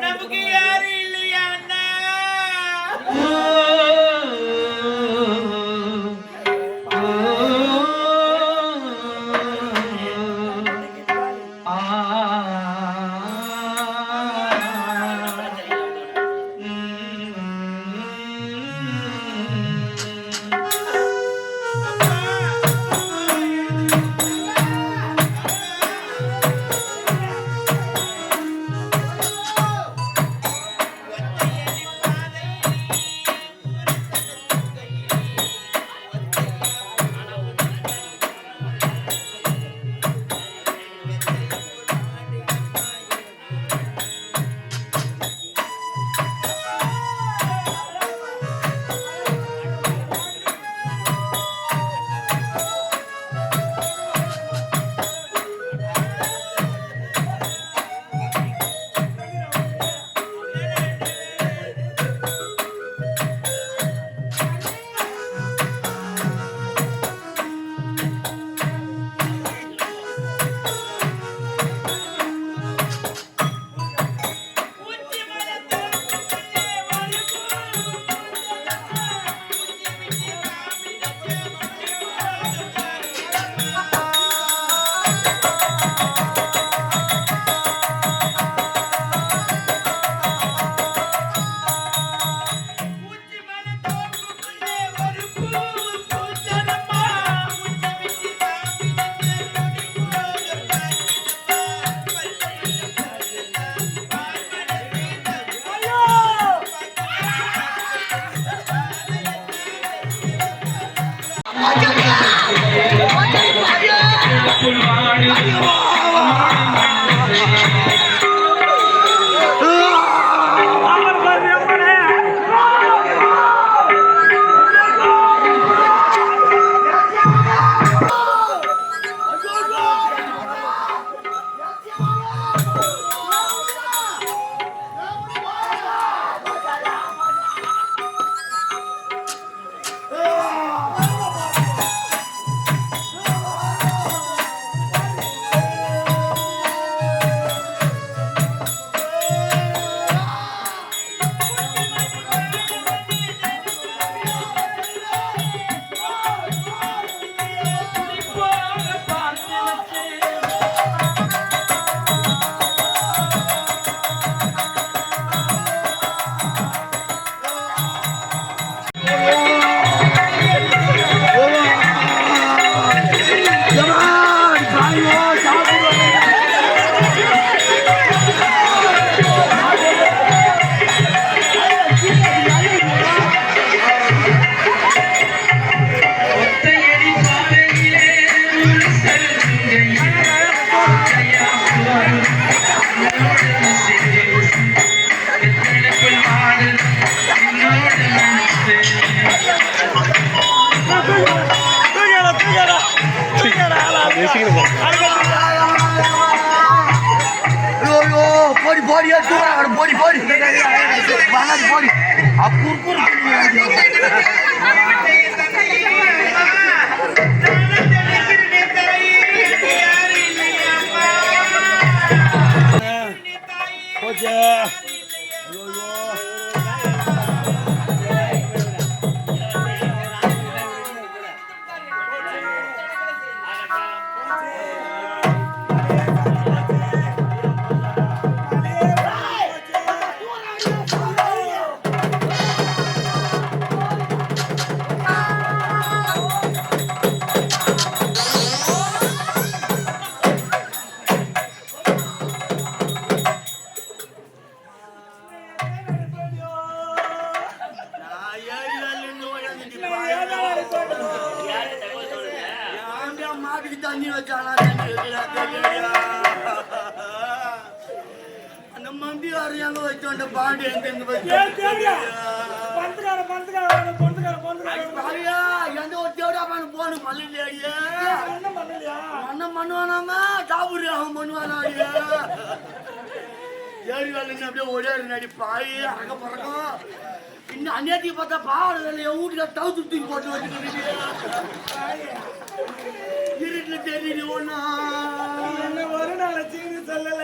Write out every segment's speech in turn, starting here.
நமக்கு யாரும் இல்லையா அண்ணா? போடி போடியா போடி போடி போடி அப்பூர் போச்சே. தண்ணி வச்சானா அந்த மண்டி வரையாங்க வச்சோண்ட பாண்டி எங்க வச்சியா எந்த ஒரு தேவடா போன மல்லியா அண்ணன் பண்ணுவானாமா காபூரி அவன் பண்ணுவானா ஏறி வேலை அப்படியே ஓடியாரு நடி பாய் அறக்க பறக்கும் இன்னும் அந்நேரத்துக்கு பார்த்தா பாவம் என் வீட்டுல தவுத்து தூக்கி போட்டு வச்சுக்கிட்டு இருட்டுல தெரியுது ஒண்ணா ஒரு நாள் சீனி சொல்லல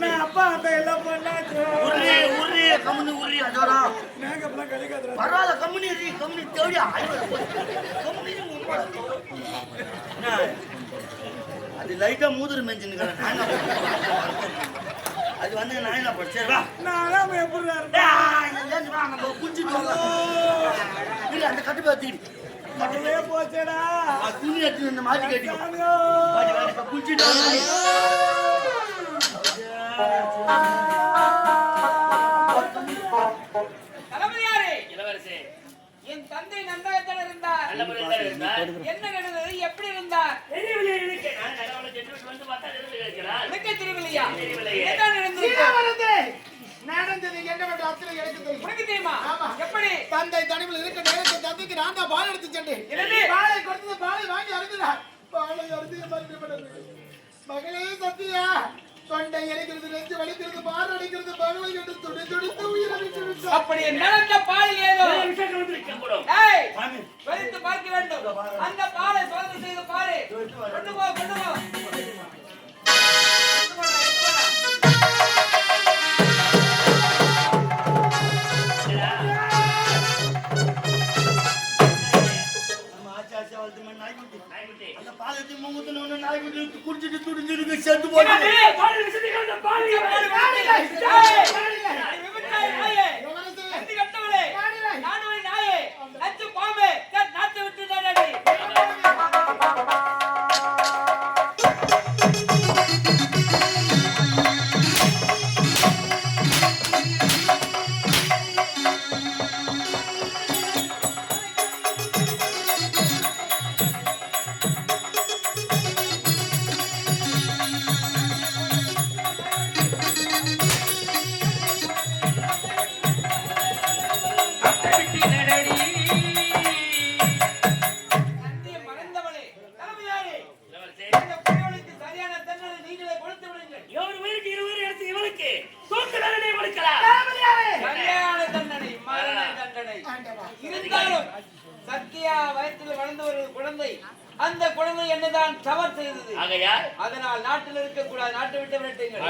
நான் அப்பா அப்ப எல்லாம் பண்ணாச்சு உரி கம்முனு உரி அதோரா பரவாயில்ல கம்முனி கம்முனி தேவையா அது லைட்டா மூதுரு மெஞ்சுன்னு அது வந்து நான் என்ன படிச்சேன் அந்த கட்டு பார்த்துக்கிட்டு போச்சேடா துணி எடுத்து இந்த மாட்டி கட்டி குளிச்சுட்டு என் தந்தை நன்றாகத்தான் இருந்தார். என்ன நடந்தது? எப்படி இருந்தார்? உனக்கே தெரியவில்லையா? என்ன நடந்தது என்னவென்று அத்தனை எனக்கு தெரியும். உனக்கு தெரியுமா? எப்படி? தந்தை தனிமையில் இருக்க நேரத்தை தந்தைக்கு நான் தான் பால் எடுத்து சென்றேன். பாலை கொடுத்தது பாலை வாங்கி அருந்தினார். பாலை அருந்திய மறுபடியும் மகளே சத்தியா தொண்டை எரிக்கிறது, நெஞ்சு வலிக்கிறது, பால் அடிக்கிறது, மகளை எடுத்து துடி துடித்து உயிரிழந்து அப்படி நடந்த பால் ஏதோ வெடித்து பார்க்க வேண்டும். அந்த பாலை சோதனை செய்து பாரு. கொண்டு போ கொண்டு போ. குடிச்சிட்டு துடிஞ்சிருக்கு செத்து போட்டு அந்த குழந்தை என்னதான் தவறு செய்தது. அதனால் நாட்டில் இருக்க கூடாது. நாட்டை விட்டு விரட்டுங்கள்.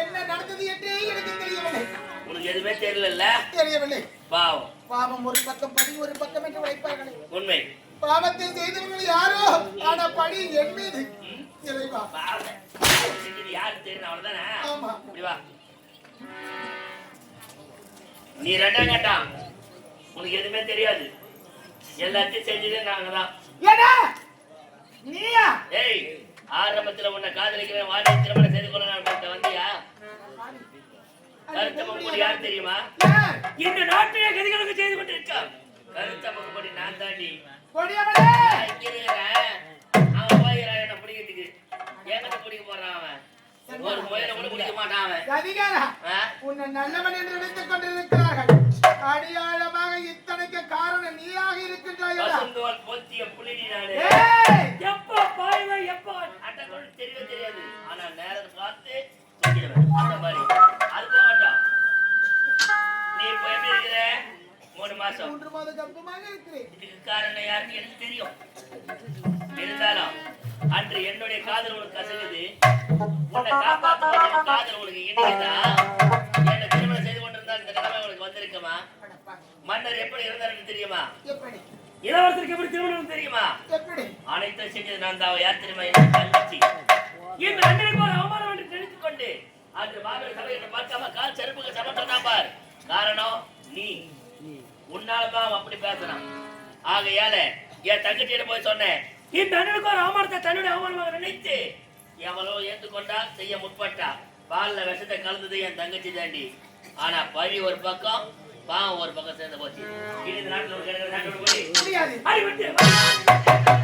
என்ன நடந்தது என்றே எனக்கு தெரியவில்லை. உனக்கு எதுவுமே தெரியவில்லை. பாவம் பாவம் ஒரு பக்கம் படி ஒரு பக்கம் என்று உழைப்பார்கள். உண்மை பாவத்தை செய்தவர்கள் யாரோ ஆனா படி என் மீது. நீ ரெண்டாம் கட்டான் உனக்கு எதுவுமே தெரியாது. எல்லாத்தையும் செஞ்சதே நாங்கதான். நீயா? ஏய் ஆரம்பத்துல உன்னை காதலிக்கிறேன் வாடி திருமணம் செய்து கொள்ள வந்தியா? கருத்த முகப்படி யார் தெரியுமா? இந்த நாட்டையே கதிகளுக்கு செய்து கொண்டிருக்கா கருத்த முகப்படி நான் தாண்டி அவன் போயிடறான் என்ன பிடிக்கிறதுக்கு என்கிட்ட பிடிக்க போறான் அவன் ஒரு முயலை கூட குடிக்க மாட்டான் அவன். அதிகாரா ஆ? உன்னை நல்லவன் என்று நினைத்துக் கொண்டிருக்கிறார்கள். அடியாளமாக இத்தனைக்கு காரணம் நீயாக இருக்கின்றாயா? பசுந்தோல் போத்திய புலிடி நானு. ஏய்! எப்போ பாய்வேன், எப்போ அட்டை தெரியவே தெரியாது. ஆனா நேரத்தை பார்த்து தூக்கிடுவேன். அந்த மாதிரி. அது போக மாட்டோம். நீ இப்போ எப்படி இருக்கிற? 3 மாசம். 3 மாத கர்ப்பமாக இருக்கிறேன். இதுக்கு காரணம் யாருன்னு எனக்கு தெரியும். இருந்தாலும் அன்று என்னுடைய காதல் உனக்கு கசகுது. உன்னை காப்பாற்றுவது காதல் உனக்கு இணைக்குதா? என்னை திருமணம் செய்து கொண்டிருந்தால் இந்த நிலைமை உனக்கு வந்திருக்குமா? மன்னர் எப்படி இருந்தார் தெரியுமா? எப்படி? இளவரசருக்கு எப்படி திருமணம் தெரியுமா? எப்படி? அனைத்தும் செஞ்சது நான் தான். யார் தெரியுமா? என் தங்கச்சி. இந்த அண்ணனுக்கு ஒரு அவமானம் என்று நினைத்துக் கொண்டு அன்று மாபெரும் சபையை பார்க்காம கால் செருப்புக்கு சமத்தான் பார். காரணம் நீ. உன்னாலதான் அவன் அப்படி பேசுறான். ஆகையால என் தங்கச்சியிட போய் சொன்னேன், இந்த அண்ணனுக்கு ஒரு அவமானத்தை தன்னுடைய அவமானமாக நினைத்து எவ்வளோ ஏற்றுக்கொண்டா, செய்ய முற்பட்டா. பால்ல விஷத்தை கலந்தது என் தங்கச்சி தாண்டி. ஆனா பழி ஒரு பக்கம், பாவம் ஒரு பக்கம் சேர்ந்து போச்சு. இது இந்த நாட்டில் ஒரு கிடைக்கிற நாட்டோட போய் முடியாது. அடிபட்டு